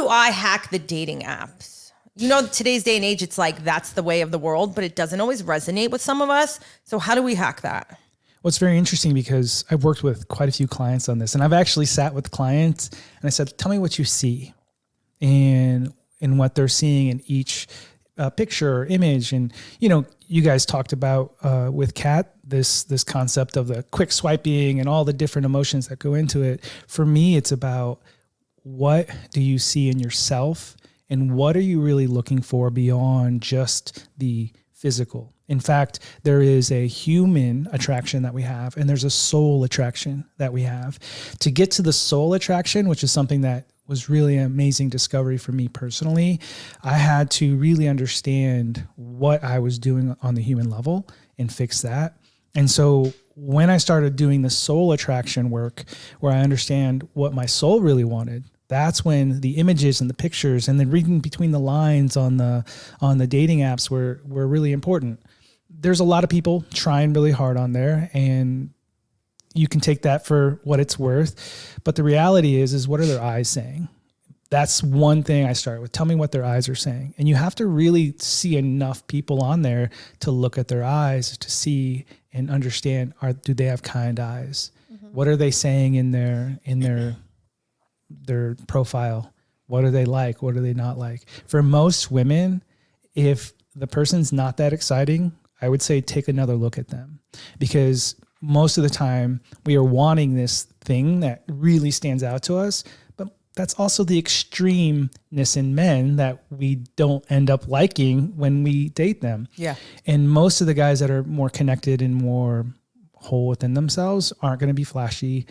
do I hack the dating apps? You know, today's day and age, it's like that's the way of the world, but it doesn't always resonate with some of us. So how do we hack that? Well, it's very interesting because I've worked with quite a few clients on this, and I've actually sat with clients and I said, tell me what you see and what they're seeing in each picture or image. And, you know, you guys talked about with Kat, this concept of the quick swiping and all the different emotions that go into it. For me, it's about what do you see in yourself and what are you really looking for beyond just the physical. In fact, there is a human attraction that we have, and there's a soul attraction that we have. To get to the soul attraction, which is something that was really an amazing discovery for me personally, I had to really understand what I was doing on the human level and fix that. And so when I started doing the soul attraction work, where I understand what my soul really wanted, that's when the images and the pictures and then reading between the lines on the dating apps were really important. There's a lot of people trying really hard on there, and you can take that for what it's worth. But the reality is what are their eyes saying? That's one thing I start with. Tell me what their eyes are saying. And you have to really see enough people on there to look at their eyes to see and understand, do they have kind eyes? Mm-hmm. What are they saying in their profile? What are they like? What are they not like? For most women, if the person's not that exciting, I would say take another look at them, because most of the time we are wanting this thing that really stands out to us, but that's also the extremeness in men that we don't end up liking when we date them. Yeah. And most of the guys that are more connected and more whole within themselves aren't going to be flashy.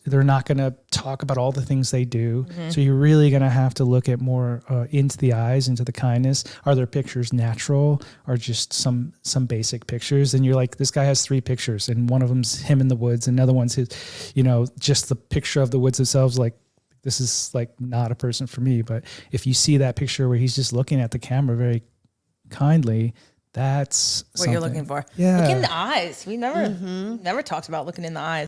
They're not going to talk about all the things they do. Mm-hmm. So you're really going to have to look at more into the eyes, into the kindness. Are their pictures natural or just some basic pictures? And you're like, this guy has 3 pictures and one of them's him in the woods. And another one's his, you know, just the picture of the woods themselves. Like, this is like not a person for me. But if you see that picture where he's just looking at the camera very kindly, that's what you're looking for. Yeah. Look in the eyes. We never talked about looking in the eyes.